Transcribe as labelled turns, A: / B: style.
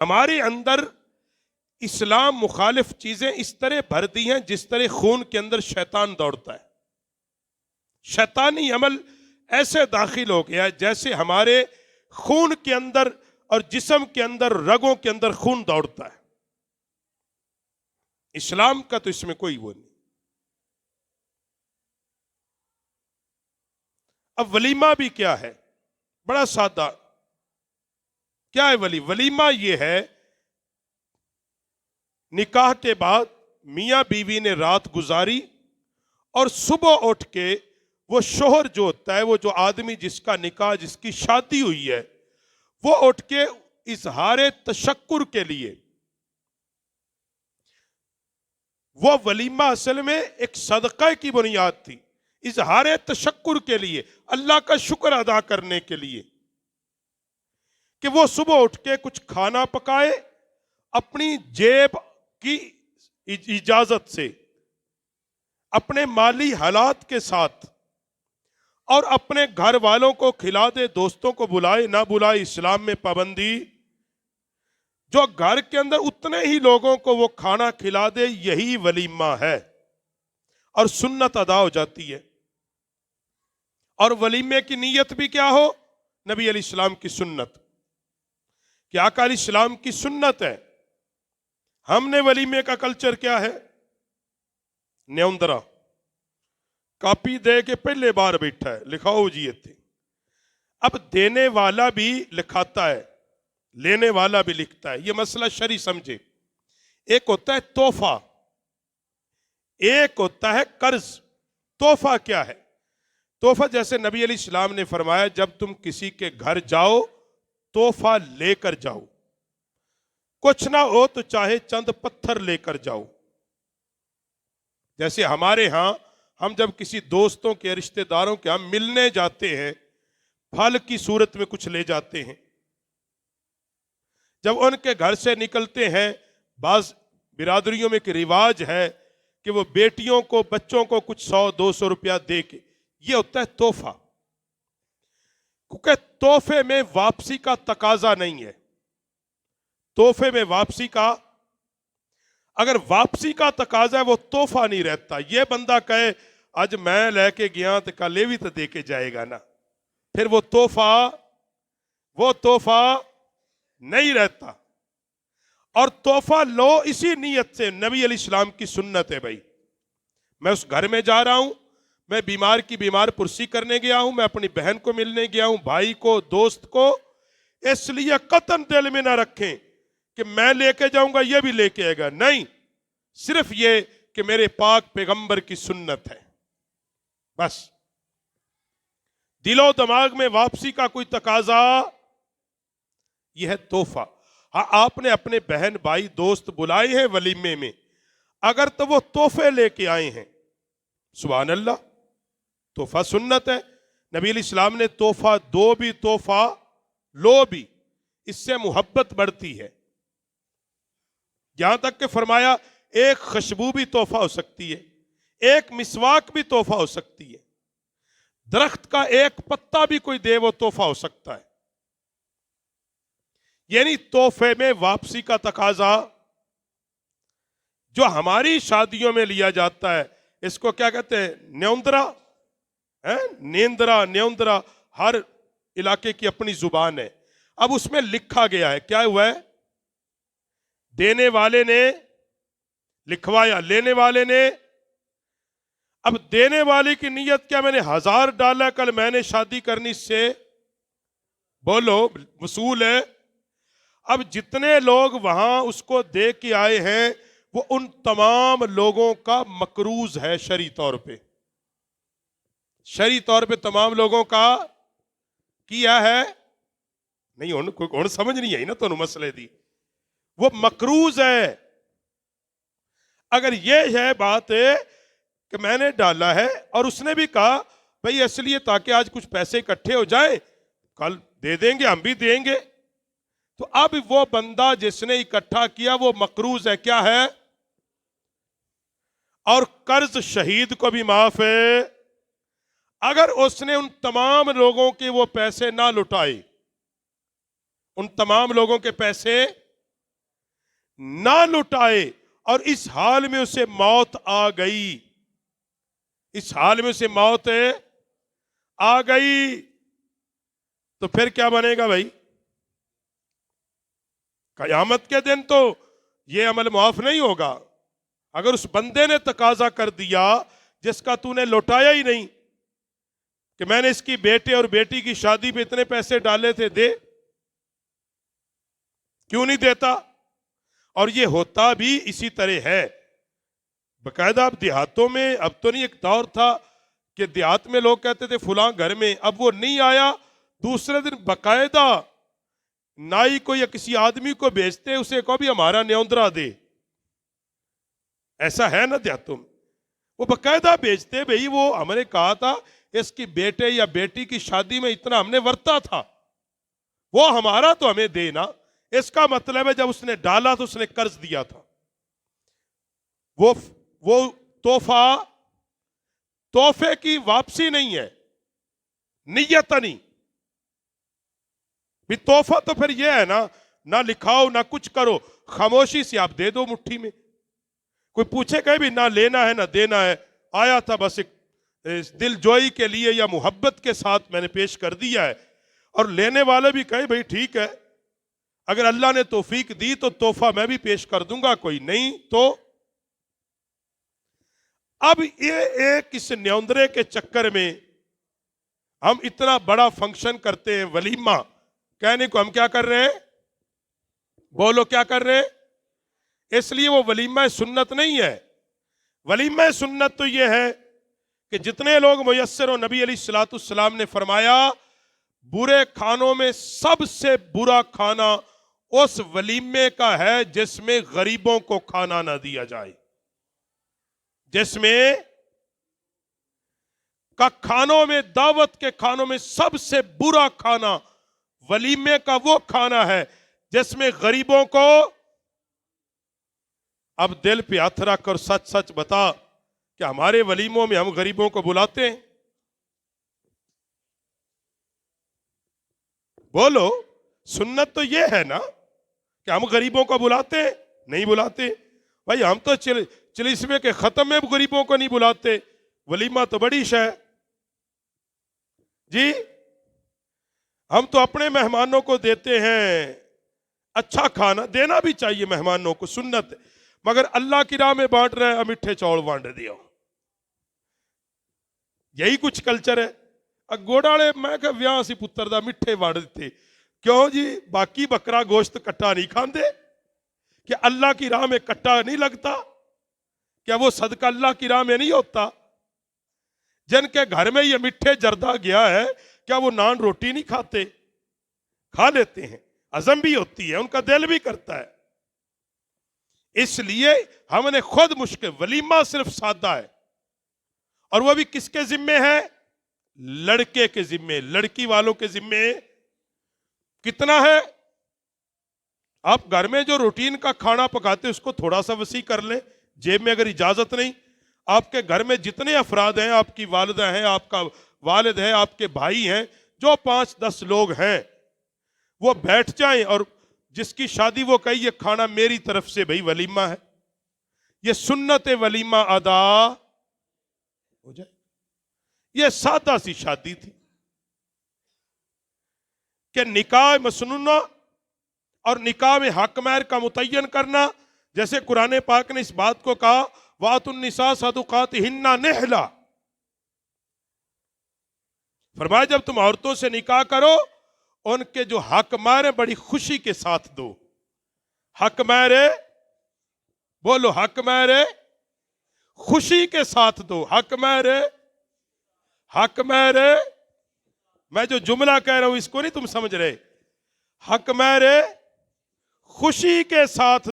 A: ہمارے اندر اسلام مخالف چیزیں اس طرح بھر دی ہیں جس طرح خون کے اندر شیطان دوڑتا ہے. شیطانی عمل ایسے داخل ہو گیا ہے جیسے ہمارے خون کے اندر اور جسم کے اندر رگوں کے اندر خون دوڑتا ہے. اسلام کا تو اس میں کوئی وہ نہیں. اب ولیمہ بھی کیا ہے؟ بڑا سادہ. کیا ہے ولیمہ؟ یہ ہے نکاح کے بعد میاں بیوی نے رات گزاری اور صبح اٹھ کے وہ شوہر جو ہوتا ہے، وہ جو آدمی جس کا نکاح، جس کی شادی ہوئی ہے، وہ اٹھ کے اظہار تشکر کے لیے، وہ ولیمہ اصل میں ایک صدقہ کی بنیاد تھی، اظہار تشکر کے لیے، اللہ کا شکر ادا کرنے کے لیے، کہ وہ صبح اٹھ کے کچھ کھانا پکائے اپنی جیب کی اجازت سے، اپنے مالی حالات کے ساتھ، اور اپنے گھر والوں کو کھلا دے، دوستوں کو بلائے نہ بلائے، اسلام میں پابندی. جو گھر کے اندر اتنے ہی لوگوں کو وہ کھانا کھلا دے، یہی ولیمہ ہے، اور سنت ادا ہو جاتی ہے. اور ولیمے کی نیت بھی کیا ہو؟ نبی علیہ السلام کی سنت، کہ آقا علیہ السلام کی سنت ہے. ہم نے ولیمے کا کلچر کیا ہے؟ نیوندرا کاپی دے کے پہلے بار بیٹھا ہے، لکھاؤ جی اتنے. اب دینے والا بھی لکھاتا ہے، لینے والا بھی لکھتا ہے. یہ مسئلہ شرعی سمجھے. ایک ہوتا ہے تحفہ، ایک ہوتا ہے قرض. تحفہ کیا ہے؟ تحفہ جیسے نبی علیہ السلام نے فرمایا جب تم کسی کے گھر جاؤ تحفہ لے کر جاؤ، کچھ نہ ہو تو چاہے چند پتھر لے کر جاؤ. جیسے ہمارے ہاں ہم جب کسی دوستوں کے رشتہ داروں کے ہم ملنے جاتے ہیں، پھل کی صورت میں کچھ لے جاتے ہیں. جب ان کے گھر سے نکلتے ہیں، بعض برادریوں میں ایک رواج ہے کہ وہ بیٹیوں کو، بچوں کو کچھ 100-200 روپیہ دے کے، یہ ہوتا ہے تحفہ. کیونکہ تحفے میں واپسی کا تقاضا نہیں ہے. تحفے میں واپسی کا، اگر واپسی کا تقاضا ہے وہ تحفہ نہیں رہتا. یہ بندہ کہے آج میں لے کے گیا تو کل یہ بھی تو دے کے جائے گا نا، پھر وہ تحفہ نہیں رہتا. اور تحفہ لو اسی نیت سے. نبی علیہ السلام کی سنت ہے. بھائی میں اس گھر میں جا رہا ہوں، میں بیمار کی بیمار پرسی کرنے گیا ہوں، میں اپنی بہن کو ملنے گیا ہوں، بھائی کو، دوست کو، اس لیے قطعاً دل میں نہ رکھیں کہ میں لے کے جاؤں گا یہ بھی لے کے آئے گا. نہیں، صرف یہ کہ میرے پاک پیغمبر کی سنت ہے، بس. دل و دماغ میں واپسی کا کوئی تقاضا، یہ ہے تحفہ. ہاں آپ نے اپنے بہن بھائی دوست بلائے ہیں ولیمے میں، اگر تو وہ تحفے لے کے آئے ہیں، سبحان اللہ، تحفہ سنت ہے. نبی علیہ السلام نے تحفہ دو بھی، تحفہ لو بھی، اس سے محبت بڑھتی ہے. یہاں تک کہ فرمایا ایک خوشبو بھی تحفہ ہو سکتی ہے، ایک مسواک بھی تحفہ ہو سکتی ہے، درخت کا ایک پتا بھی کوئی دے وہ تحفہ ہو سکتا ہے. یعنی تحفے میں واپسی کا تقاضا جو ہماری شادیوں میں لیا جاتا ہے، اس کو کیا کہتے ہیں؟ نیوندرا. نیوندرا ہر علاقے کی اپنی زبان ہے. اب اس میں لکھا گیا ہے، کیا ہوا ہے؟ دینے والے نے لکھوایا، لینے والے نے. اب دینے والے کی نیت کیا؟ میں نے 1000 ڈالا، کل میں نے شادی کرنی، سے بولو وصول ہے. اب جتنے لوگ وہاں اس کو دے کے آئے ہیں وہ ان تمام لوگوں کا مقروض ہے شرعی طور پہ. شرعی طور پہ تمام لوگوں کا کیا ہے؟ نہیں ہن سمجھ نہیں آئی نا تو مسئلے دی. وہ مقروض ہے. اگر یہ ہے بات کہ میں نے ڈالا ہے اور اس نے بھی کہا بھئی اس لیے تاکہ آج کچھ پیسے اکٹھے ہو جائیں، کل دے دیں گے، ہم بھی دیں گے، تو اب وہ بندہ جس نے اکٹھا کیا وہ مقروض ہے. کیا ہے؟ اور قرض شہید کو بھی معاف ہے اگر اس نے ان تمام لوگوں کے وہ پیسے نہ لٹائے، ان تمام لوگوں کے پیسے نہ لٹائے اور اس حال میں اسے موت آ گئی، اس حال میں اسے موت آ گئی، تو پھر کیا بنے گا بھائی؟ قیامت کے دن تو یہ عمل معاف نہیں ہوگا۔ اگر اس بندے نے تقاضا کر دیا جس کا تو نے لوٹایا ہی نہیں کہ میں نے اس کی بیٹے اور بیٹی کی شادی پہ اتنے پیسے ڈالے تھے، دے، کیوں نہیں دیتا؟ اور یہ ہوتا بھی اسی طرح ہے باقاعدہ۔ اب دیہاتوں میں، اب تو نہیں، ایک دور تھا کہ دیہات میں لوگ کہتے تھے فلاں گھر میں، اب وہ نہیں آیا، دوسرے دن باقاعدہ نائی کو یا کسی آدمی کو بھیجتے، اسے کو بھی ہمارا نیوندرا دے، ایسا ہے نا دیہاتوں میں، وہ باقاعدہ بھیجتے، بھئی وہ ہم نے کہا تھا اس کی بیٹے یا بیٹی کی شادی میں اتنا ہم نے ورتا تھا، وہ ہمارا تو ہمیں دے نا۔ اس کا مطلب ہے جب اس نے ڈالا تو اس نے قرض دیا تھا، وہ تحفے کی واپسی نہیں ہے، نیت نہیں بھی۔ تحفہ تو پھر یہ ہے نا، نہ لکھاؤ نہ کچھ کرو، خاموشی سے آپ دے دو مٹھی میں، کوئی پوچھے کہ بھی نہ لینا ہے نہ دینا ہے، آیا تھا بس ایک دل جوئی کے لیے یا محبت کے ساتھ میں نے پیش کر دیا ہے، اور لینے والے بھی کہے بھئی ٹھیک ہے، اگر اللہ نے توفیق دی تو تحفہ میں بھی پیش کر دوں گا، کوئی نہیں تو۔ اب یہ ایک اس نیوندرے کے چکر میں ہم اتنا بڑا فنکشن کرتے ہیں، ولیمہ کہنے کو ہم کیا کر رہے ہیں؟ بولو کیا کر رہے ہیں؟ اس لیے وہ ولیمہ سنت نہیں ہے۔ ولیمہ سنت تو یہ ہے کہ جتنے لوگ میسر ہو، نبی علیہ الصلوۃ والسلام نے فرمایا برے کھانوں میں سب سے برا کھانا اس ولیمے کا ہے جس میں غریبوں کو کھانا نہ دیا جائے، جس میں کا کھانوں میں، دعوت کے کھانوں میں سب سے برا کھانا ولیمے کا وہ کھانا ہے جس میں غریبوں کو۔ اب دل پہ ہاتھ رکھ کر سچ سچ بتا کہ ہمارے ولیموں میں ہم غریبوں کو بلاتے ہیں؟ بولو، سنت تو یہ ہے نا کہ ہم غریبوں کو بلاتے ہیں؟ نہیں بلاتے بھائی، ہم تو چلیسوے کے ختم میں غریبوں کو نہیں بلاتے، ولیمہ تو بڑی شے ہے جی۔ ہم تو اپنے مہمانوں کو دیتے ہیں اچھا کھانا، دینا بھی چاہیے مہمانوں کو، سنت، مگر اللہ کی راہ میں بانٹ رہے ہیں، میٹھے چوڑ بانٹ دیو، یہی کچھ کلچر ہے۔ گوڑالے میں کہ ویاہ سی پتر دا میٹھے بانٹ دیتے، کیوں جی؟ باقی بکرا گوشت کٹا نہیں کھاندے؟ کہ اللہ کی راہ میں کٹا نہیں لگتا؟ کیا وہ صدقہ اللہ کی راہ میں نہیں ہوتا؟ جن کے گھر میں یہ میٹھے جردہ گیا ہے، کیا وہ نان روٹی نہیں کھاتے؟ کھا لیتے ہیں، ہضم بھی ہوتی ہے، ان کا دل بھی کرتا ہے۔ اس لیے ہم نے خود مشکل، ولیمہ صرف سادہ ہے، اور وہ بھی کس کے ذمے ہے؟ لڑکے کے ذمے، لڑکی والوں کے ذمے کتنا ہے؟ آپ گھر میں جو روٹین کا کھانا پکاتے اس کو تھوڑا سا وسیع کر لیں، جیب میں اگر اجازت نہیں، آپ کے گھر میں جتنے افراد ہیں، آپ کی والدہ ہیں، آپ کا والد ہے، آپ کے بھائی ہیں، جو 5-10 لوگ ہیں، وہ بیٹھ جائیں، اور جس کی شادی وہ کہی یہ کھانا میری طرف سے بھئی ولیمہ ہے، یہ سنت ولیمہ ادا ہو جائے۔ یہ سادہ سی شادی تھی کہ نکاح مسنونہ اور نکاح میں حق مہر کا متعین کرنا، جیسے قرآن پاک نے اس بات کو کہا وَآتُوا النِّسَاءَ صَدُقَاتِهِنَّ نِحْلًا، فرمایا جب تم عورتوں سے نکاح کرو ان کے جو حق مہر ہے بڑی خوشی کے ساتھ دو۔ حق مہر ہے، بولو حق مہر ہے، خوشی کے ساتھ دو۔ حق مہر ہے، حق مہر ہے، میں جو جملہ کہہ رہا ہوں اس کو نہیں تم سمجھ رہے، حق مہر ہے خوشی کے ساتھ